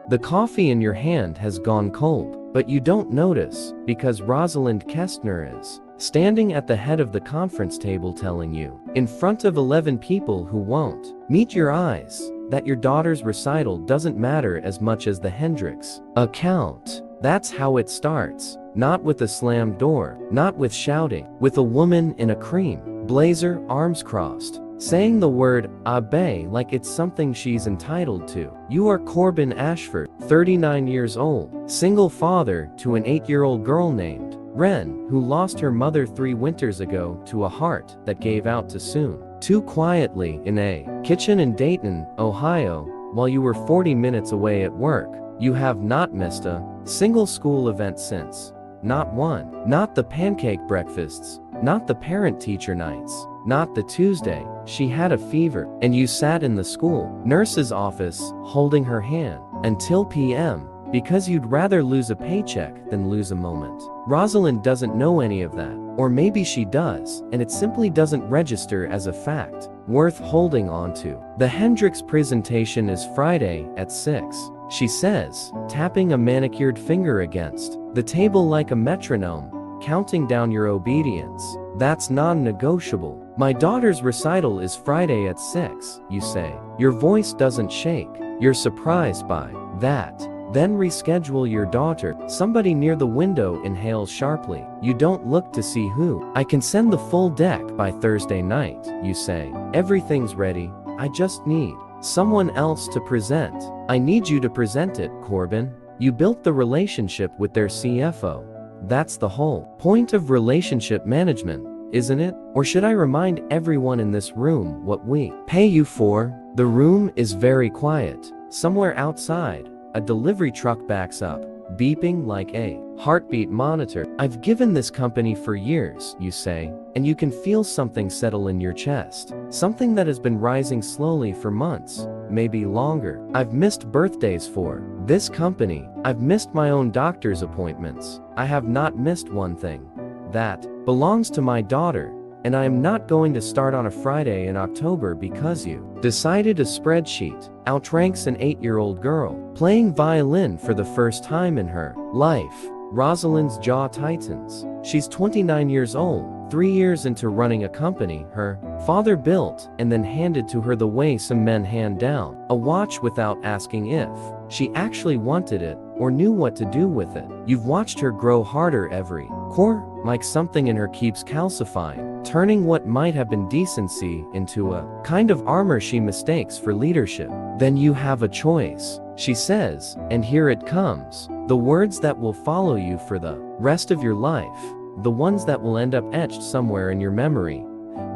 The coffee in your hand has gone cold, but you don't notice, because Rosalind Kestner is standing at the head of the conference table telling you, in front of 11 people who won't meet your eyes, that your daughter's recital doesn't matter as much as the Hendrix account. That's how it starts. Not with a slammed door, not with shouting, with a woman in a cream blazer, arms crossed, saying the word "abe" like it's something she's entitled to. You are Corbin Ashford, 39 years old, single father to an 8-year-old girl named Wren, who lost her mother 3 winters ago to a heart that gave out too soon. Too quietly in a kitchen in Dayton, Ohio, while you were 40 minutes away at work. You have not missed a single school event since. Not one. Not the pancake breakfasts. Not the parent-teacher nights. Not the Tuesday she had a fever and you sat in the school nurse's office holding her hand until p.m. because you'd rather lose a paycheck than lose a moment. Rosalind doesn't know any of that. Or maybe she does, and it simply doesn't register as a fact worth holding on to. The Hendrix presentation is Friday at 6. She says, tapping a manicured finger against the table like a metronome, counting down your obedience. That's non-negotiable. My daughter's recital is Friday at 6, you say. Your voice doesn't shake. You're surprised by that. Then reschedule your daughter. Somebody near the window inhales sharply. You don't look to see who. I can send the full deck by Thursday night, you say. Everything's ready. I just need someone else to present. I need you to present it, Corbin. You built the relationship with their CFO. That's the whole point of relationship management, isn't it? Or should I remind everyone in this room what we pay you for? The room is very quiet. Somewhere outside, a delivery truck backs up, beeping like a heartbeat monitor. I've given this company for years, you say, and you can feel something settle in your chest. Something that has been rising slowly for months, maybe longer. I've missed birthdays for this company. I've missed my own doctor's appointments. I have not missed one thing that belongs to my daughter. And I am not going to start on a Friday in October because you decided a spreadsheet outranks an 8-year-old girl playing violin for the first time in her life. Rosalind's jaw tightens. She's 29 years old, 3 years into running a company her father built and then handed to her the way some men hand down a watch without asking if she actually wanted it or knew what to do with it. You've watched her grow harder every quarter, like something in her keeps calcifying, turning what might have been decency into a kind of armor she mistakes for leadership. Then you have a choice, she says, and here it comes. The words that will follow you for the rest of your life, the ones that will end up etched somewhere in your memory.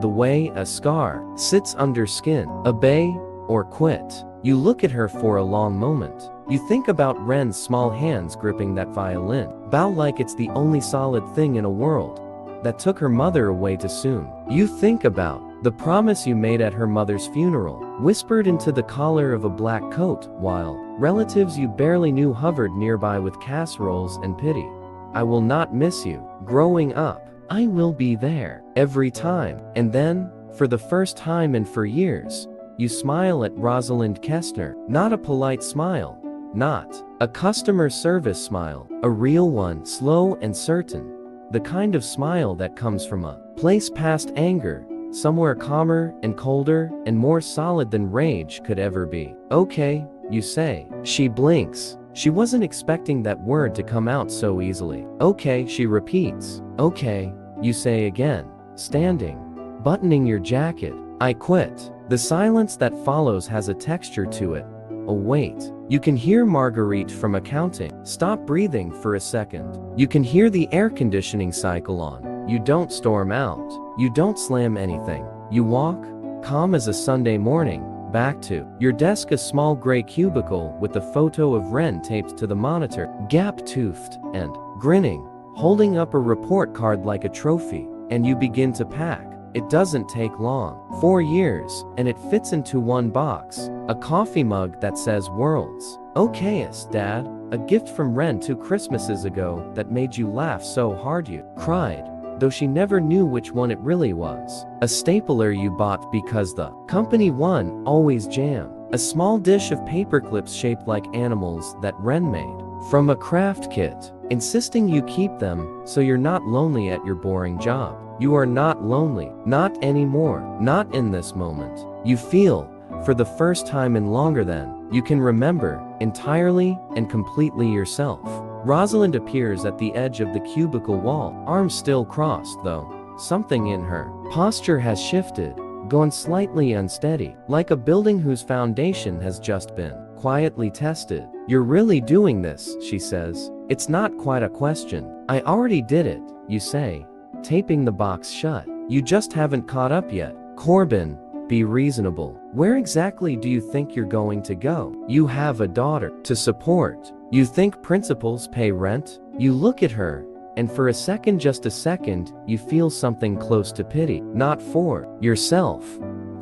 The way a scar sits under skin, obey or quit. You look at her for a long moment. You think about Wren's small hands gripping that violin, bow like it's the only solid thing in a world that took her mother away too soon. You think about the promise you made at her mother's funeral, whispered into the collar of a black coat, while relatives you barely knew hovered nearby with casseroles and pity. I will not miss you. Growing up, I will be there every time. And then, for the first time and for years, you smile at Rosalind Kestner. Not a polite smile. Not a customer service smile. A real one, slow and certain. The kind of smile that comes from a place past anger, somewhere calmer and colder and more solid than rage could ever be. Okay, you say. She blinks. She wasn't expecting that word to come out so easily. Okay, she repeats. Okay, you say again, standing, buttoning your jacket. I quit. The silence that follows has a texture to it. A weight. You can hear Marguerite from accounting stop breathing for a second. You can hear the air conditioning cycle on. You don't storm out. You don't slam anything. You walk, calm as a Sunday morning, back to your desk, a small gray cubicle with the photo of Wren taped to the monitor, gap-toothed and grinning, holding up a report card like a trophy, and you begin to pack. It doesn't take long. 4 years, and it fits into one box. A coffee mug that says Worlds. Okayest, Dad. A gift from Wren 2 Christmases ago that made you laugh so hard you cried, though she never knew which one it really was. A stapler you bought because the company one always jammed. A small dish of paperclips shaped like animals that Ren made from a craft kit, insisting you keep them so you're not lonely at your boring job. You are not lonely, not anymore, not in this moment. You feel, for the first time in longer than you can remember, entirely and completely yourself. Rosalind appears at the edge of the cubicle wall, arms still crossed though. Something in her posture has shifted, gone slightly unsteady, like a building whose foundation has just been quietly tested. You're really doing this, she says. It's not quite a question. I already did it, you say, taping the box shut. You just haven't caught up yet. Corbin, be reasonable. Where exactly do you think you're going to go? You have a daughter to support. You think principals pay rent? You look at her, and for a second, just a second, you feel something close to pity. Not for yourself,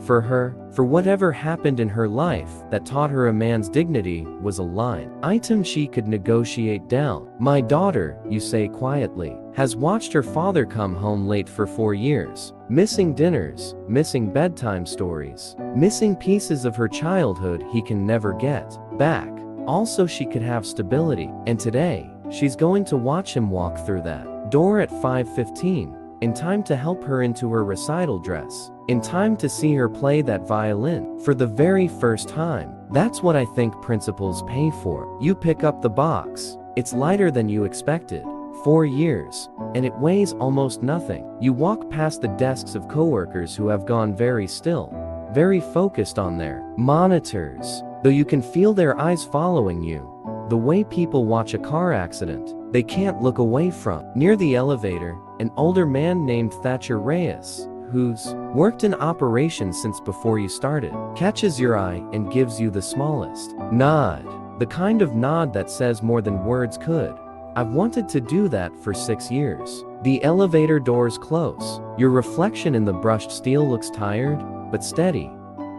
for her, for whatever happened in her life that taught her a man's dignity was a line item she could negotiate down. My daughter, you say quietly, has watched her father come home late for 4 years, missing dinners, missing bedtime stories, missing pieces of her childhood he can never get back. Also, she could have stability, and today, she's going to watch him walk through that door at 5:15, in time to help her into her recital dress, in time to see her play that violin for the very first time. That's what I think principals pay for. You pick up the box. It's lighter than you expected. 4 years, and it weighs almost nothing. You walk past the desks of coworkers who have gone very still, very focused on their monitors, though you can feel their eyes following you. The way people watch a car accident, they can't look away from. Near the elevator, an older man named Thatcher Reyes, who's worked in operations since before you started, catches your eye and gives you the smallest nod. The kind of nod that says more than words could. I've wanted to do that for 6 years. The elevator doors close. Your reflection in the brushed steel looks tired, but steady.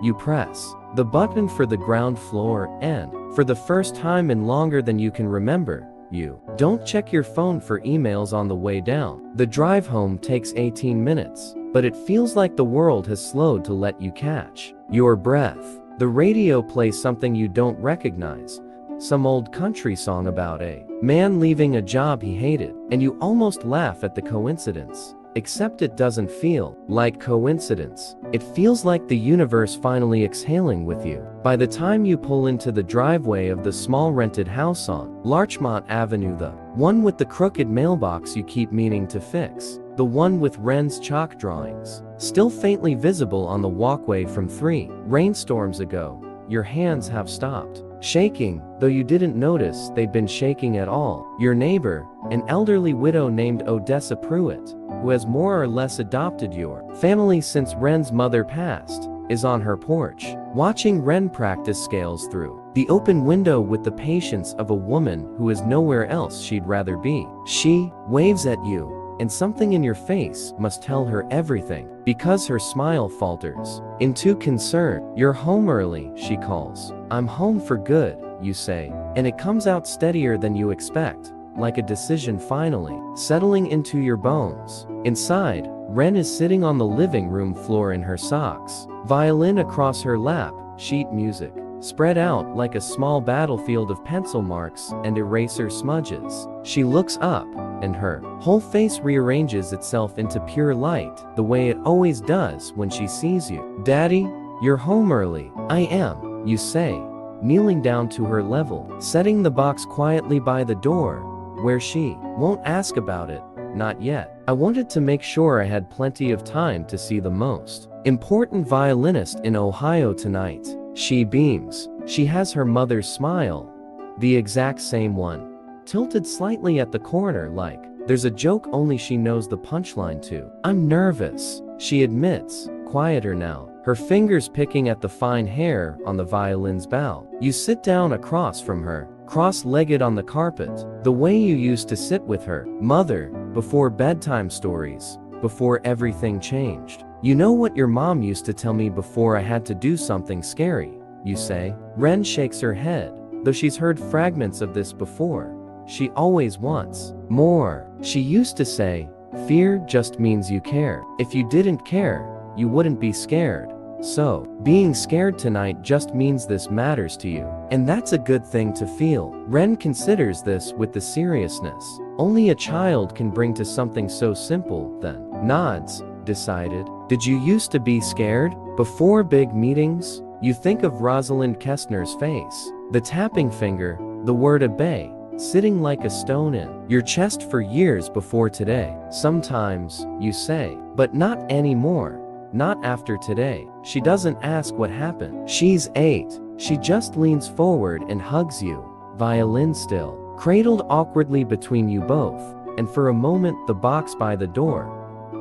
You press the button for the ground floor and, for the first time in longer than you can remember, you don't check your phone for emails on the way down. The drive home takes 18 minutes, but it feels like the world has slowed to let you catch your breath. The radio plays something you don't recognize, some old country song about a man leaving a job he hated, and you almost laugh at the coincidence. Except it doesn't feel like coincidence. It feels like the universe finally exhaling with you. By the time you pull into the driveway of the small rented house on Larchmont Avenue, the one with the crooked mailbox you keep meaning to fix, the one with Ren's chalk drawings, still faintly visible on the walkway from 3 rainstorms ago, your hands have stopped shaking, though you didn't notice they'd been shaking at all. Your neighbor, an elderly widow named Odessa Pruitt, who has more or less adopted your family since Ren's mother passed, is on her porch, watching Ren practice scales through the open window with the patience of a woman who is nowhere else she'd rather be. She waves at you, and something in your face must tell her everything, because her smile falters into concern. You're home early, she calls. I'm home for good, you say, and it comes out steadier than you expect, like a decision finally settling into your bones. Inside, Ren is sitting on the living room floor in her socks, violin across her lap, sheet music spread out like a small battlefield of pencil marks and eraser smudges. She looks up, and her whole face rearranges itself into pure light, the way it always does when she sees you. Daddy, you're home early. I am, you say, kneeling down to her level, setting the box quietly by the door, where she won't ask about it, not yet. I wanted to make sure I had plenty of time to see the most important violinist in Ohio tonight. She beams. She has her mother's smile, the exact same one, tilted slightly at the corner like there's a joke only she knows the punchline to. I'm nervous, she admits, quieter now, her fingers picking at the fine hair on the violin's bow. You sit down across from her, cross-legged on the carpet, the way you used to sit with her mother before bedtime stories, before everything changed. You know what your mom used to tell me before I had to do something scary, you say. Ren shakes her head, though she's heard fragments of this before. She always wants more. She used to say, fear just means you care. If you didn't care, you wouldn't be scared. So, being scared tonight just means this matters to you. And that's a good thing to feel. Ren considers this with the seriousness only a child can bring to something so simple, then nods, decided. Did you used to be scared? Before big meetings? You think of Rosalind Kestner's face, the tapping finger, the word obey, sitting like a stone in your chest for years before today. Sometimes, you say, but not anymore. Not after today. She doesn't ask what happened. She's 8. She just leans forward and hugs you, violin still, cradled awkwardly between you both, and for a moment the box by the door,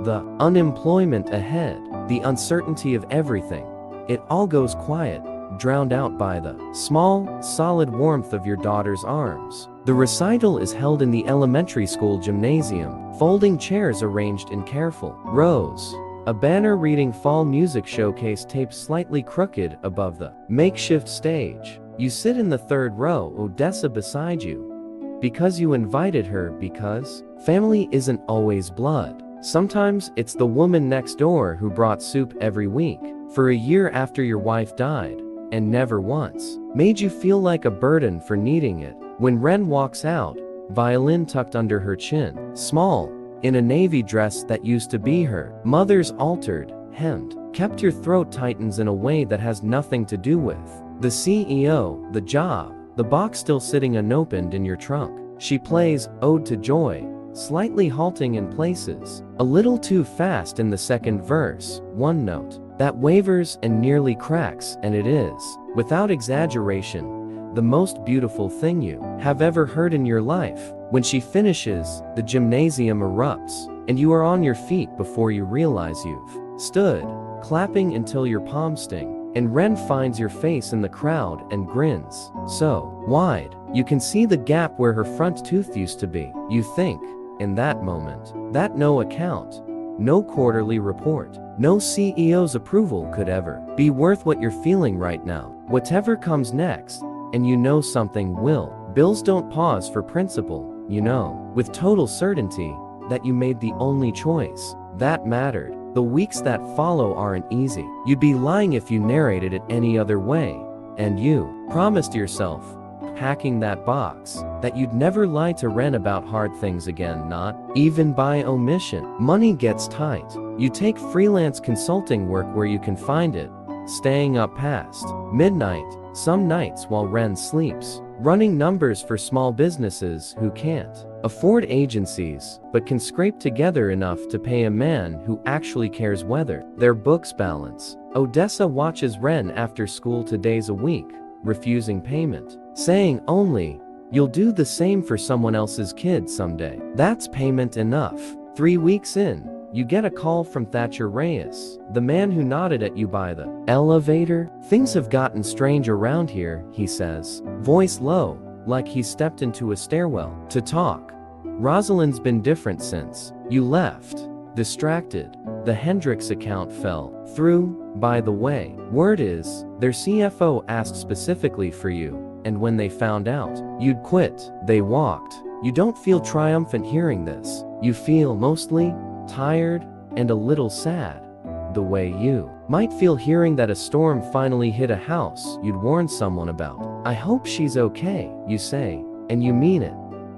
the unemployment ahead, the uncertainty of everything. It all goes quiet, drowned out by the small, solid warmth of your daughter's arms. The recital is held in the elementary school gymnasium, folding chairs arranged in careful rows. A banner reading Fall Music Showcase taped slightly crooked above the makeshift stage. You sit in the third row, Odessa beside you. Because you invited her, because family isn't always blood. Sometimes it's the woman next door who brought soup every week for a year after your wife died, and never once made you feel like a burden for needing it. When Ren walks out, violin tucked under her chin, small, in a navy dress that used to be her mother's, altered, hemmed, kept your throat tightens in a way that has nothing to do with the CEO, the job, the box still sitting unopened in your trunk. She plays Ode to Joy, slightly halting in places, a little too fast in the second verse, one note that wavers and nearly cracks, and it is, without exaggeration, the most beautiful thing you have ever heard in your life. When she finishes, the gymnasium erupts, and you are on your feet before you realize you've stood, clapping until your palms sting, and Ren finds your face in the crowd and grins so wide, you can see the gap where her front tooth used to be. You think, in that moment, that no account, no quarterly report, no CEO's approval could ever be worth what you're feeling right now. Whatever comes next, and you know something will. Bills don't pause for principle. You know, with total certainty, that you made the only choice that mattered. The weeks that follow aren't easy. You'd be lying if you narrated it any other way. And you promised yourself, packing that box, that you'd never lie to Ren about hard things again, not even by omission. Money gets tight. You take freelance consulting work where you can find it, staying up past midnight, some nights while Ren sleeps, running numbers for small businesses who can't afford agencies, but can scrape together enough to pay a man who actually cares whether their books balance. Odessa watches Ren after school 2 days a week, refusing payment, saying only, "You'll do the same for someone else's kid someday." That's payment enough. 3 weeks in, you get a call from Thatcher Reyes, the man who nodded at you by the elevator. "Things have gotten strange around here," he says, voice low, like he stepped into a stairwell to talk. "Rosalind's been different since you left. Distracted. The Hendricks account fell through, by the way. Word is, their CFO asked specifically for you, and when they found out you'd quit, they walked." You don't feel triumphant hearing this. You feel mostly tired and a little sad, the way you might feel hearing that a storm finally hit a house you'd warned someone about. "I hope she's okay," you say, and you mean it.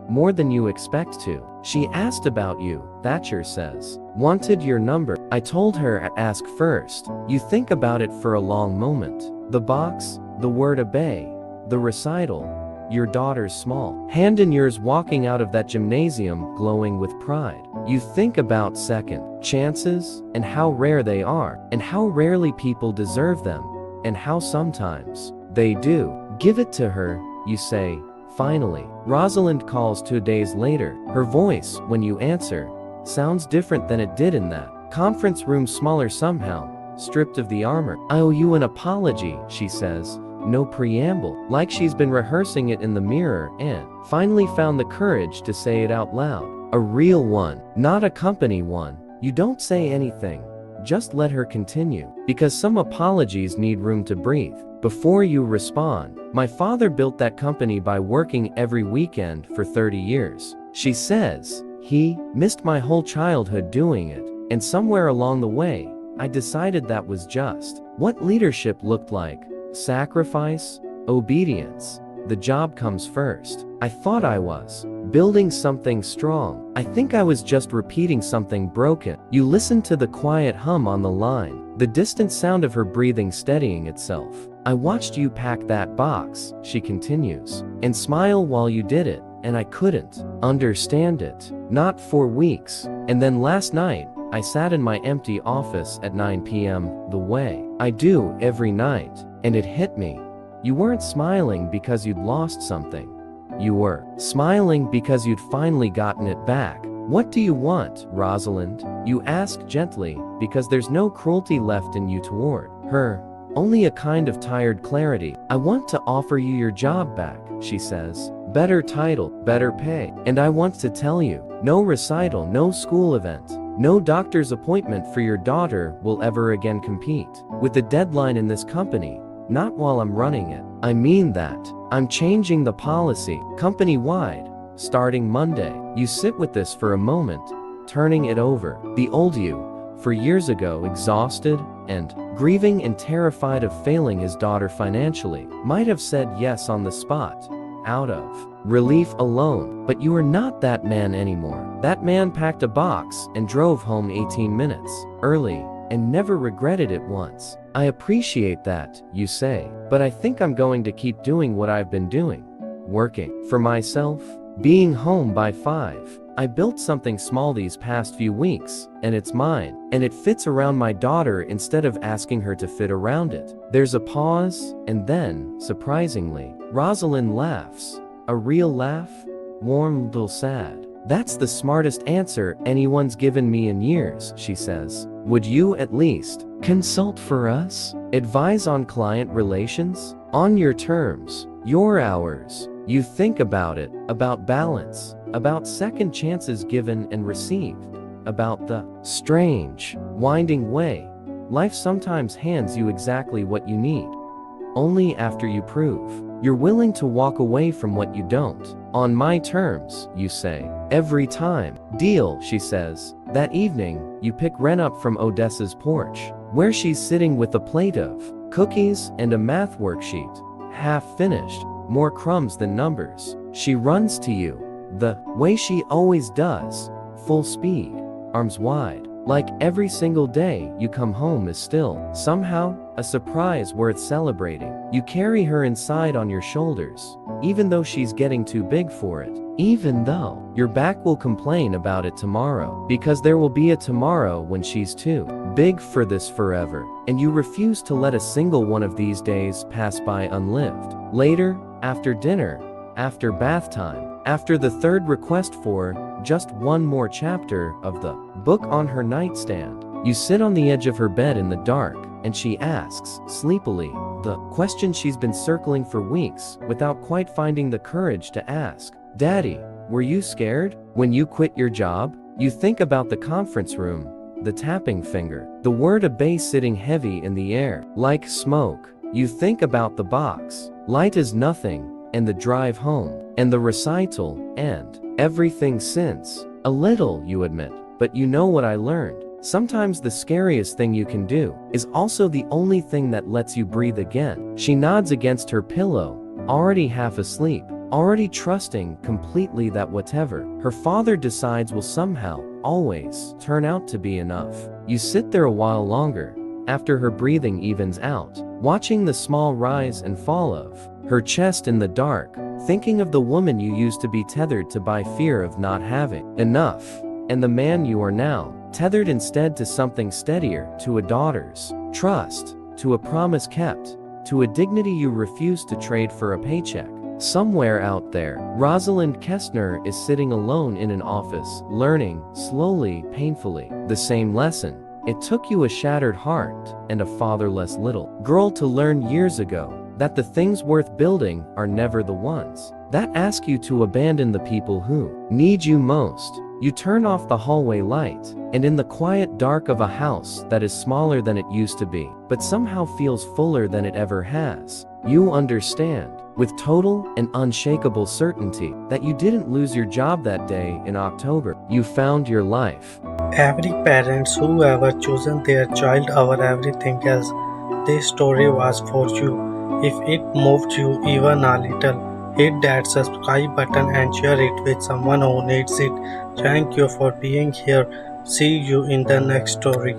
More than you expect to. "She asked about you," Thatcher says. "Wanted your number. I told her I'd ask first." You think about it for a long moment. The box, the word obey, the recital, your daughter's small hand in yours walking out of that gymnasium glowing with pride. You think about second chances, and how rare they are, and how rarely people deserve them, and how sometimes they do. "Give it to her," you say, finally. Rosalind calls 2 days later. Her voice, when you answer, sounds different than it did in that conference room, smaller somehow, stripped of the armor. "I owe you an apology," she says. No preamble, like she's been rehearsing it in the mirror and finally found the courage to say it out loud. A real one, not a company one. You don't say anything, just let her continue, because some apologies need room to breathe before you respond. "My father built that company by working every weekend for 30 years. She says, "He missed my whole childhood doing it, and somewhere along the way, I decided that was just what leadership looked like. Sacrifice, obedience. The job comes first. I thought I was building something strong. I think I was just repeating something broken. You listen to the quiet hum on the line, the distant sound of her breathing steadying itself. I watched you pack that box, she continues, and smile while you did it, and I couldn't understand it. Not for weeks. And then last night, I sat in my empty office at 9 p.m. the way I do every night, and it hit me. You weren't smiling because you'd lost something. You were smiling because you'd finally gotten it back. What do you want, Rosalind? You ask gently, because there's no cruelty left in you toward her. Only a kind of tired clarity. I want to offer you your job back, she says. Better title, better pay. And I want to tell you, no recital, no school event, no doctor's appointment for your daughter will ever again compete with the deadline in this company. Not while I'm running it. I mean that. I'm changing the policy, company-wide, starting Monday. You sit with this for a moment, turning it over. The old you, for years ago exhausted and grieving and terrified of failing his daughter financially, might have said yes on the spot, out of relief alone. But you are not that man anymore. That man packed a box and drove home 18 minutes early and never regretted it once. I appreciate that, you say, but I think I'm going to keep doing what I've been doing. Working for myself, being home by 5. I built something small these past few weeks, and it's mine, and it fits around my daughter instead of asking her to fit around it. There's a pause, and then, surprisingly, Rosalind laughs. A real laugh, warm, little sad. That's the smartest answer anyone's given me in years, she says. Would you at least consult for us? Advise on client relations? On your terms, your hours. You think about it, about balance, about second chances given and received, about the strange, winding way life sometimes hands you exactly what you need. Only after you prove you're willing to walk away from what you don't. On my terms, you say. Every time. Deal, she says. That evening, you pick Ren up from Odessa's porch, where she's sitting with a plate of cookies and a math worksheet, half finished, more crumbs than numbers. She runs to you, the way she always does, full speed, arms wide. Like every single day you come home is still, somehow, a surprise worth celebrating. You carry her inside on your shoulders, even though she's getting too big for it. Even though your back will complain about it tomorrow, because there will be a tomorrow when she's too big for this forever, and you refuse to let a single one of these days pass by unlived. Later, after dinner, after bath time, after the third request for just one more chapter of the book on her nightstand, you sit on the edge of her bed in the dark, and she asks, sleepily, the question she's been circling for weeks without quite finding the courage to ask. Daddy, were you scared when you quit your job? You think about the conference room, the tapping finger, the word a bass sitting heavy in the air, like smoke. You think about the box, light as nothing, and the drive home, and the recital, and everything since. A little, you admit, but you know what I learned. Sometimes the scariest thing you can do is also the only thing that lets you breathe again. She nods against her pillow, already half asleep, already trusting completely that whatever her father decides will somehow, always, turn out to be enough. You sit there a while longer, after her breathing evens out, watching the small rise and fall of her chest in the dark, thinking of the woman you used to be tethered to by fear of not having enough, and the man you are now, tethered instead to something steadier, to a daughter's trust, to a promise kept, to a dignity you refuse to trade for a paycheck. Somewhere out there, Rosalind Kestner is sitting alone in an office, learning, slowly, painfully, the same lesson. It took you a shattered heart and a fatherless little girl to learn years ago, that the things worth building are never the ones that ask you to abandon the people who need you most. You turn off the hallway light, and in the quiet dark of a house that is smaller than it used to be, but somehow feels fuller than it ever has, you understand, with total and unshakable certainty, that you didn't lose your job that day in October. You found your life. Every parents who ever chosen their child over everything has this story was for you. If it moved you even a little, hit that subscribe button and share it with someone who needs it. Thank you for being here. See you in the next story.